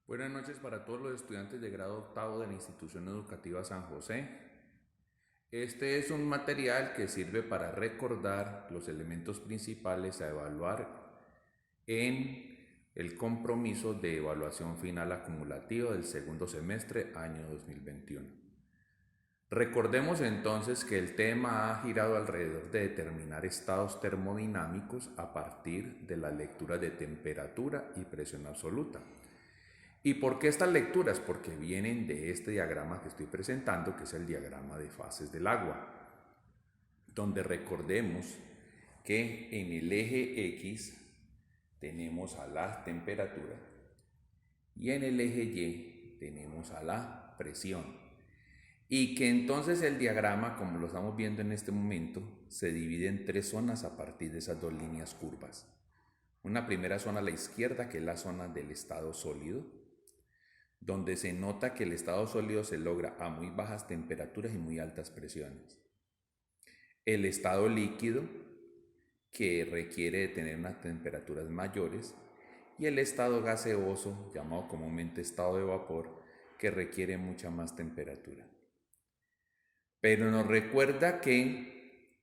Buenas noches para todos los estudiantes de grado octavo de la institución educativa San José. Este es un material que sirve para recordar los elementos principales a evaluar en el compromiso de evaluación final acumulativa del segundo semestre año 2021. Recordemos entonces que el tema ha girado alrededor de determinar estados termodinámicos a partir de la lectura de temperatura y presión absoluta. ¿Y por qué estas lecturas? Porque vienen de este diagrama que estoy presentando, que es el diagrama de fases del agua, donde recordemos que en el eje X tenemos a la temperatura y en el eje Y tenemos a la presión. Y que entonces el diagrama, como lo estamos viendo en este momento, se divide en tres zonas a partir de esas dos líneas curvas. Una primera zona a la izquierda, que es la zona del estado sólido, donde se nota que el estado sólido se logra a muy bajas temperaturas y muy altas presiones. El estado líquido, que requiere de tener unas temperaturas mayores, y el estado gaseoso, llamado comúnmente estado de vapor, que requiere mucha más temperatura. Pero nos recuerda que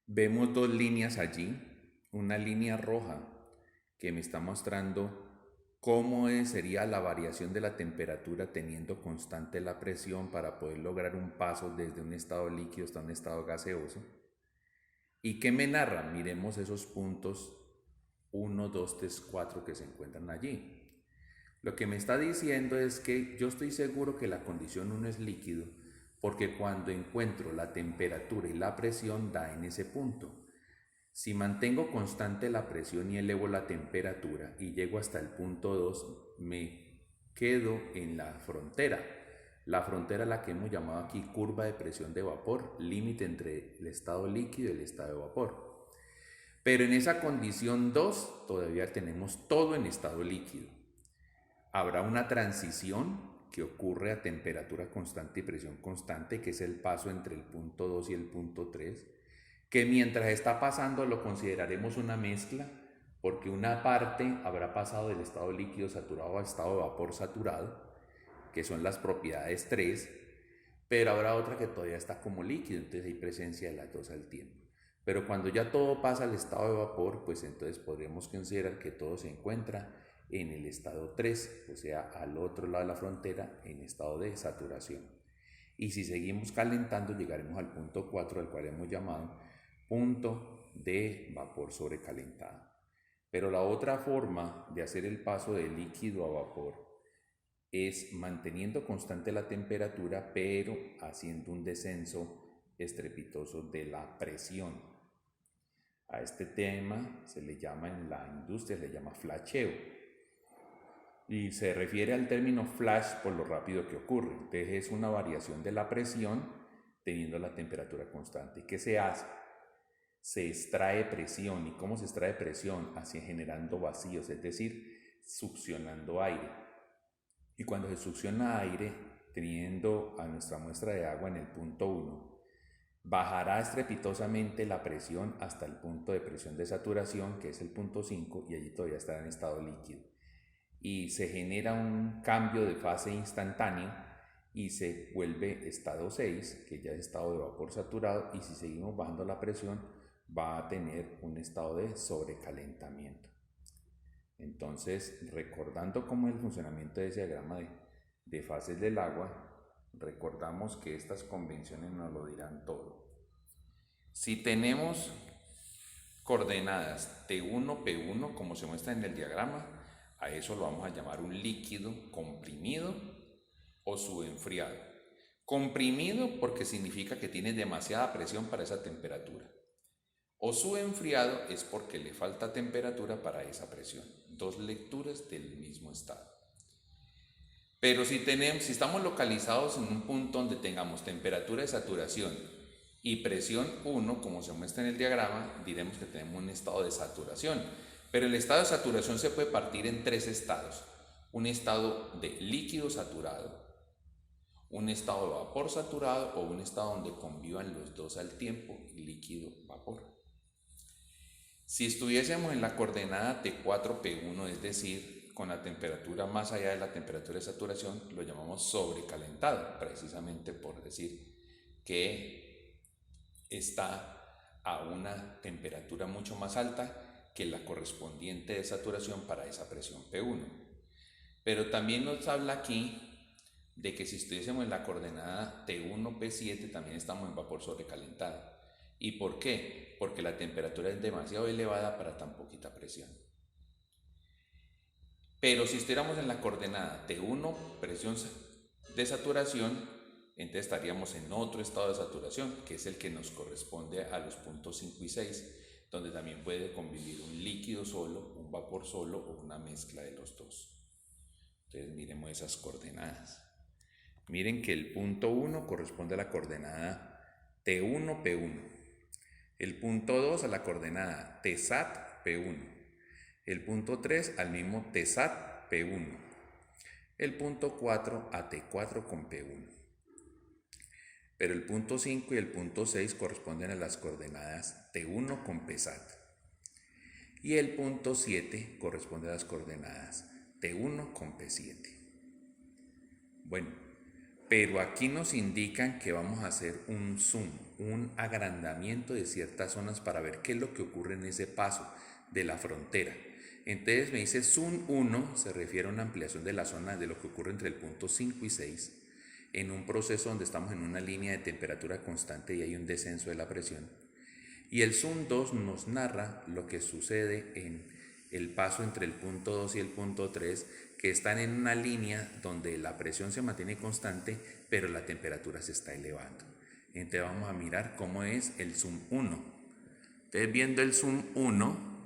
vemos dos líneas allí, una línea roja que me está mostrando cómo sería la variación de la temperatura teniendo constante la presión para poder lograr un paso desde un estado líquido hasta un estado gaseoso. ¿Y qué me narra? Miremos esos puntos 1, 2, 3, 4 que se encuentran allí. Lo que me está diciendo es que yo estoy seguro que la condición 1 es líquido porque cuando encuentro la temperatura y la presión da en ese punto. Si mantengo constante la presión y elevo la temperatura y llego hasta el punto 2, me quedo en la frontera. La frontera la que hemos llamado aquí curva de presión de vapor, límite entre el estado líquido y el estado de vapor. Pero en esa condición 2 todavía tenemos todo en estado líquido. Habrá una transición que ocurre a temperatura constante y presión constante, que es el paso entre el punto 2 y el punto 3, que mientras está pasando lo consideraremos una mezcla, porque una parte habrá pasado del estado líquido saturado al estado de vapor saturado, que son las propiedades 3, pero habrá otra que todavía está como líquido, entonces hay presencia de las dos al tiempo. Pero cuando ya todo pasa al estado de vapor, pues entonces podremos considerar que todo se encuentra en el estado 3, o sea, al otro lado de la frontera, en estado de saturación. Y si seguimos calentando, llegaremos al punto 4, al cual hemos llamado punto de vapor sobrecalentado. Pero la otra forma de hacer el paso de líquido a vapor es manteniendo constante la temperatura, pero haciendo un descenso estrepitoso de la presión. A este tema se le llama en la industria, se le llama flasheo. Y se refiere al término flash por lo rápido que ocurre. Entonces es una variación de la presión teniendo la temperatura constante. ¿Qué se hace? Se extrae presión. ¿Y cómo se extrae presión? Así generando vacíos, es decir, succionando aire. Y cuando se succiona aire, teniendo a nuestra muestra de agua en el punto 1, bajará estrepitosamente la presión hasta el punto de presión de saturación, que es el punto 5, y allí todavía estará en estado líquido. Y se genera un cambio de fase instantáneo y se vuelve estado 6, que ya es estado de vapor saturado, y si seguimos bajando la presión, va a tener un estado de sobrecalentamiento. Entonces, recordando cómo es el funcionamiento de ese diagrama de fases del agua, recordamos que estas convenciones nos lo dirán todo. Si tenemos coordenadas T1, P1, como se muestra en el diagrama, a eso lo vamos a llamar un líquido comprimido o subenfriado. Comprimido porque significa que tiene demasiada presión para esa temperatura. O subenfriado es porque le falta temperatura para esa presión. Dos lecturas del mismo estado. Pero si estamos localizados en un punto donde tengamos temperatura de saturación y presión 1, como se muestra en el diagrama, diremos que tenemos un estado de saturación. Pero el estado de saturación se puede partir en tres estados. Un estado de líquido saturado, un estado de vapor saturado o un estado donde convivan los dos al tiempo, líquido-vapor. Si estuviésemos en la coordenada T4, P1, es decir, con la temperatura más allá de la temperatura de saturación lo llamamos sobrecalentado, precisamente por decir que está a una temperatura mucho más alta que la correspondiente de saturación para esa presión P1. Pero también nos habla aquí de que si estuviésemos en la coordenada T1, P7, también estamos en vapor sobrecalentado. ¿Y por qué? Porque la temperatura es demasiado elevada para tan poquita presión. Pero si estuviéramos en la coordenada T1, presión de saturación, entonces estaríamos en otro estado de saturación, que es el que nos corresponde a los puntos 5 y 6, donde también puede convivir un líquido solo, un vapor solo o una mezcla de los dos. Entonces miremos esas coordenadas. Miren que el punto 1 corresponde a la coordenada T1, P1. El punto 2 a la coordenada TSAT, P1. El punto 3 al mismo TSAT, P1. El punto 4 a T4 con P1. Pero el punto 5 y el punto 6 corresponden a las coordenadas T1 con PSAT. Y el punto 7 corresponde a las coordenadas T1 con P7. Bueno, pero aquí nos indican que vamos a hacer un zoom, un agrandamiento de ciertas zonas para ver qué es lo que ocurre en ese paso de la frontera. Entonces me dice zoom 1 se refiere a una ampliación de la zona de lo que ocurre entre el punto 5 y 6 en un proceso donde estamos en una línea de temperatura constante y hay un descenso de la presión. Y el zoom 2 nos narra lo que sucede en el paso entre el punto 2 y el punto 3, que están en una línea donde la presión se mantiene constante, pero la temperatura se está elevando. Entonces vamos a mirar cómo es el zoom 1. Entonces viendo el zoom 1,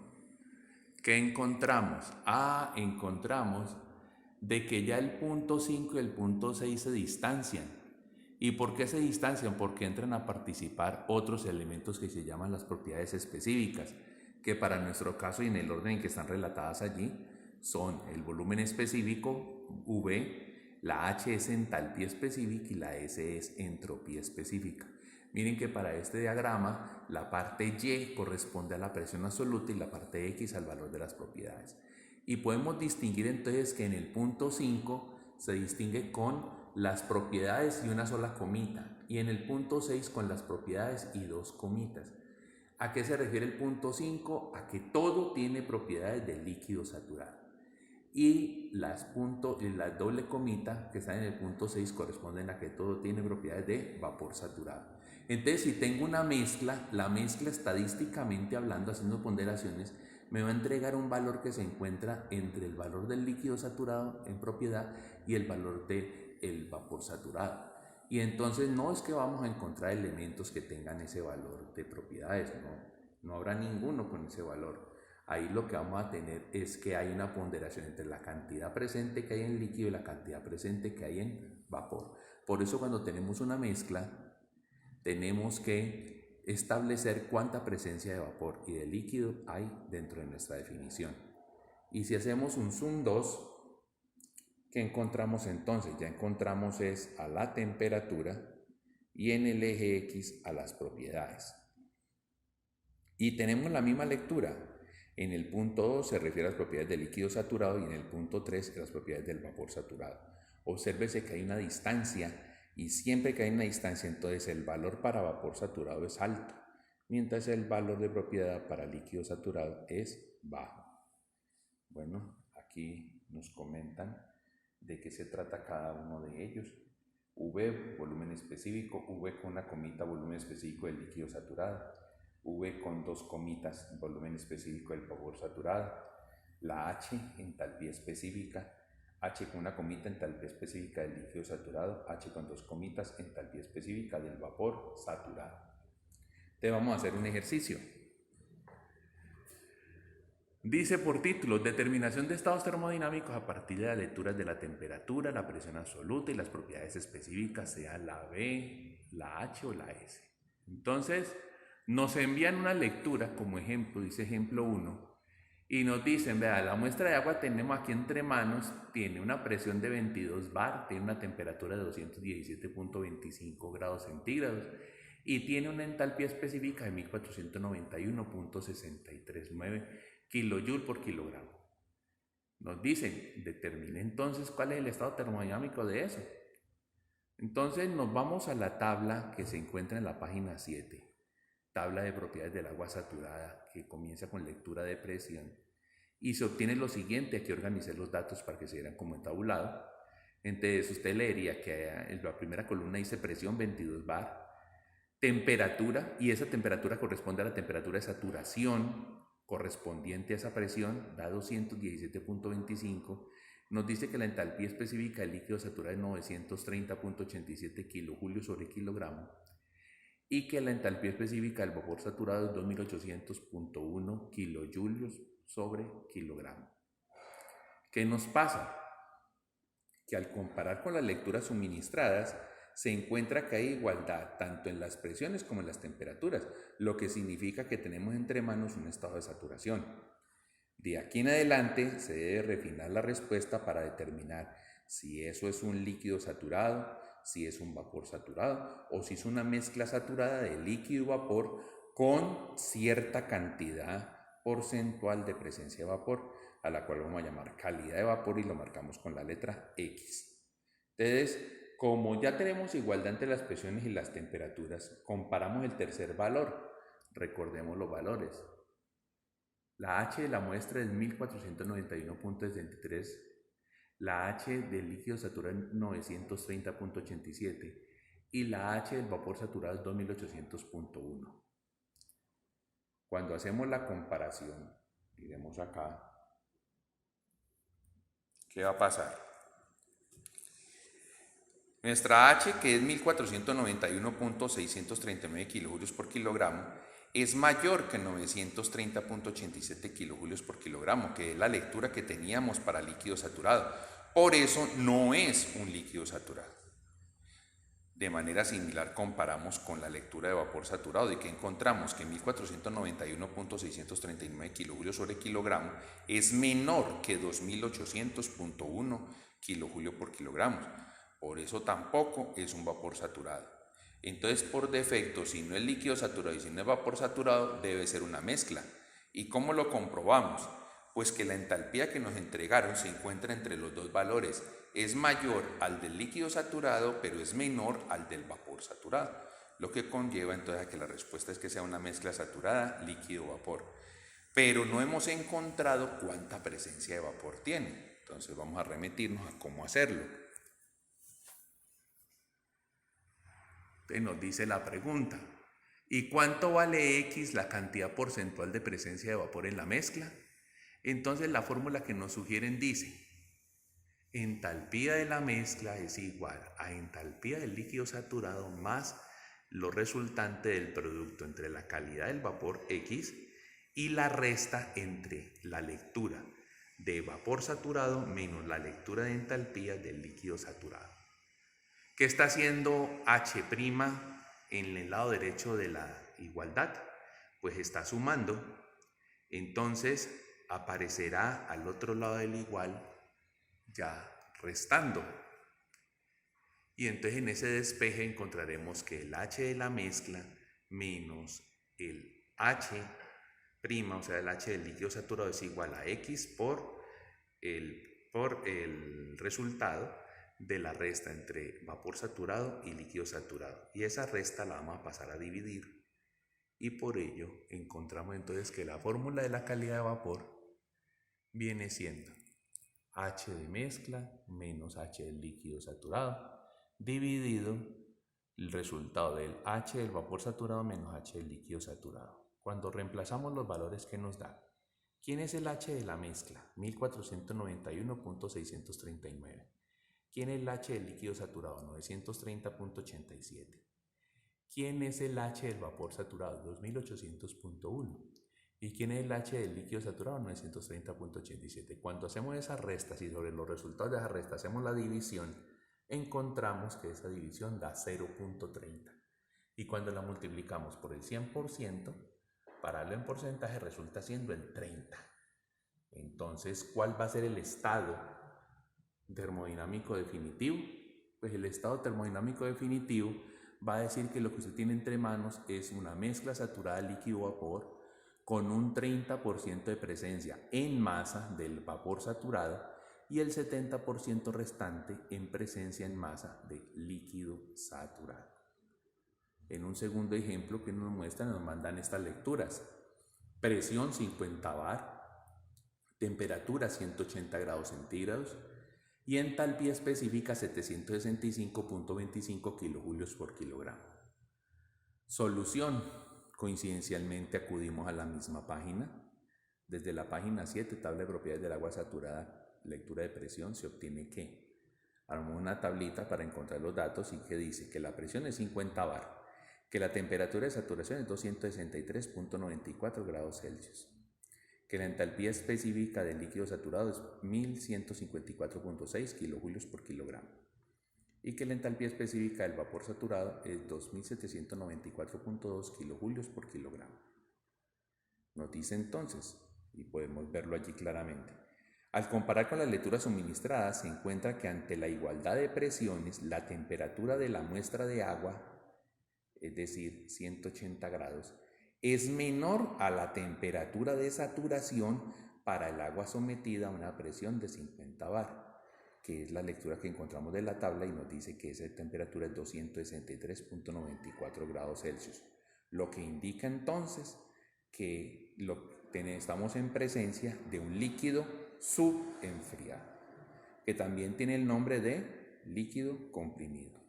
¿qué encontramos? Encontramos de que ya el punto 5 y el punto 6 se distancian. ¿Y por qué se distancian? Porque entran a participar otros elementos que se llaman las propiedades específicas, que para nuestro caso y en el orden en que están relatadas allí son el volumen específico, V, la H es entalpía específica y la S es entropía específica. Miren que para este diagrama la parte Y corresponde a la presión absoluta y la parte X al valor de las propiedades. Y podemos distinguir entonces que en el punto 5 se distingue con las propiedades y una sola comita, y en el punto 6 con las propiedades y dos comitas. ¿A qué se refiere el punto 5? A que todo tiene propiedades de líquido saturado. Y las doble comita que están en el punto 6 corresponden a que todo tiene propiedades de vapor saturado. Entonces, si tengo una mezcla, la mezcla estadísticamente hablando, haciendo ponderaciones, me va a entregar un valor que se encuentra entre el valor del líquido saturado en propiedad y el valor del vapor saturado. Y entonces no es que vamos a encontrar elementos que tengan ese valor de propiedades, no habrá ninguno con ese valor. Ahí lo que vamos a tener es que hay una ponderación entre la cantidad presente que hay en líquido y la cantidad presente que hay en vapor. Por eso cuando tenemos una mezcla, tenemos que establecer cuánta presencia de vapor y de líquido hay dentro de nuestra definición. Y si hacemos un zoom 2, ¿qué encontramos entonces? Ya encontramos es a la temperatura y en el eje X a las propiedades. Y tenemos la misma lectura. En el punto 2 se refiere a las propiedades del líquido saturado y en el punto 3 a las propiedades del vapor saturado. Obsérvese que hay una distancia y siempre que hay una distancia entonces el valor para vapor saturado es alto, mientras el valor de propiedad para líquido saturado es bajo. Bueno, aquí nos comentan de qué se trata cada uno de ellos. V, volumen específico, V con una comita, volumen específico del líquido saturado. V con dos comitas, volumen específico del vapor saturado. La H, entalpía específica. H con una comita, entalpía específica del líquido saturado. H con dos comitas, entalpía específica del vapor saturado. Te vamos a hacer un ejercicio. Dice por título, determinación de estados termodinámicos a partir de las lecturas de la temperatura, la presión absoluta y las propiedades específicas, sea la V, la H o la S. Entonces, nos envían una lectura como ejemplo, dice ejemplo 1, y nos dicen, vea, la muestra de agua tenemos aquí entre manos, tiene una presión de 22 bar, tiene una temperatura de 217.25 grados centígrados y tiene una entalpía específica de 1491.639 kilojoule por kilogramo. Nos dicen, determine entonces cuál es el estado termodinámico de eso. Entonces nos vamos a la tabla que se encuentra en la página 7, tabla de propiedades del agua saturada, que comienza con lectura de presión, y se obtiene lo siguiente. Aquí organicé los datos para que se vieran como en tabulado. Entonces usted leería que en la primera columna dice presión 22 bar, temperatura, y esa temperatura corresponde a la temperatura de saturación correspondiente a esa presión, da 217.25. Nos dice que la entalpía específica del líquido saturado es 930.87 kilojulios sobre kilogramo y que la entalpía específica del vapor saturado es 2800.1 kilojulios sobre kilogramo. ¿Qué nos pasa? Que al comparar con las lecturas suministradas, se encuentra que hay igualdad tanto en las presiones como en las temperaturas, lo que significa que tenemos entre manos un estado de saturación. De aquí en adelante se debe refinar la respuesta para determinar si eso es un líquido saturado, si es un vapor saturado o si es una mezcla saturada de líquido y vapor con cierta cantidad porcentual de presencia de vapor, a la cual vamos a llamar calidad de vapor y lo marcamos con la letra X. Entonces, como ya tenemos igualdad entre las presiones y las temperaturas, comparamos el tercer valor. Recordemos los valores. La H de la muestra es 1491.63, la H del líquido saturado es 930.87 y la H del vapor saturado es 2800.1. Cuando hacemos la comparación, miremos acá, ¿qué va a pasar? Nuestra H, que es 1491.639 kilojulios por kilogramo, es mayor que 930.87 kilojulios por kilogramo, que es la lectura que teníamos para líquido saturado. Por eso no es un líquido saturado. De manera similar comparamos con la lectura de vapor saturado y que encontramos que 1491.639 kilojulios sobre kilogramo es menor que 2800.1 kilojulio por kilogramo. Por eso tampoco es un vapor saturado. Entonces, por defecto, si no es líquido saturado y si no es vapor saturado, debe ser una mezcla. ¿Y cómo lo comprobamos? Pues que la entalpía que nos entregaron se encuentra entre los dos valores. Es mayor al del líquido saturado, pero es menor al del vapor saturado. Lo que conlleva entonces a que la respuesta es que sea una mezcla saturada, líquido-vapor. Pero no hemos encontrado cuánta presencia de vapor tiene. Entonces vamos a remitirnos a cómo hacerlo. Nos dice la pregunta, ¿y cuánto vale X, la cantidad porcentual de presencia de vapor en la mezcla? Entonces la fórmula que nos sugieren dice, entalpía de la mezcla es igual a entalpía del líquido saturado más lo resultante del producto entre la calidad del vapor X y la resta entre la lectura de vapor saturado menos la lectura de entalpía del líquido saturado. ¿Qué está haciendo H' en el lado derecho de la igualdad? Pues está sumando. Entonces aparecerá al otro lado del igual ya restando. Y entonces en ese despeje encontraremos que el H de la mezcla menos el H', o sea el H del líquido saturado, es igual a X por el resultado de la resta entre vapor saturado y líquido saturado. Y esa resta la vamos a pasar a dividir. Y por ello encontramos entonces que la fórmula de la calidad de vapor viene siendo H de mezcla menos H del líquido saturado dividido el resultado del H del vapor saturado menos H del líquido saturado. Cuando reemplazamos los valores que nos da, ¿quién es el H de la mezcla? 1491.639. ¿Quién es el H del líquido saturado? 930.87. ¿Quién es el H del vapor saturado? 2800.1. ¿Y quién es el H del líquido saturado? 930.87. Cuando hacemos esas restas y sobre los resultados de esas restas hacemos la división, encontramos que esa división da 0.30. Y cuando la multiplicamos por el 100%, para darle en porcentaje resulta siendo el 30. Entonces, ¿cuál va a ser el estado termodinámico definitivo? Pues el estado termodinámico definitivo va a decir que lo que usted tiene entre manos es una mezcla saturada líquido-vapor con un 30% de presencia en masa del vapor saturado y el 70% restante en presencia en masa de líquido saturado. En un segundo ejemplo que nos muestran, nos mandan estas lecturas: presión 50 bar, temperatura 180 grados centígrados y entalpía específica 765.25 kilojulios por kilogramo. Solución: coincidencialmente acudimos a la misma página. Desde la página 7, tabla de propiedades del agua saturada, lectura de presión, se obtiene que armamos una tablita para encontrar los datos y que dice que la presión es 50 bar, que la temperatura de saturación es 263.94 grados Celsius, que la entalpía específica del líquido saturado es 1154.6 kilojulios por kilogramo y que la entalpía específica del vapor saturado es 2794.2 kilojulios por kilogramo. Nos dice entonces, y podemos verlo allí claramente, al comparar con las lecturas suministradas se encuentra que ante la igualdad de presiones la temperatura de la muestra de agua, es decir 180 grados, es menor a la temperatura de saturación para el agua sometida a una presión de 50 bar, que es la lectura que encontramos de la tabla y nos dice que esa temperatura es 263.94 grados Celsius, lo que indica entonces que estamos en presencia de un líquido subenfriado, que también tiene el nombre de líquido comprimido.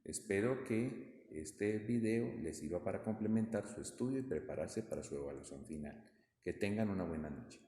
Espero que este video les sirva para complementar su estudio y prepararse para su evaluación final. Que tengan una buena noche.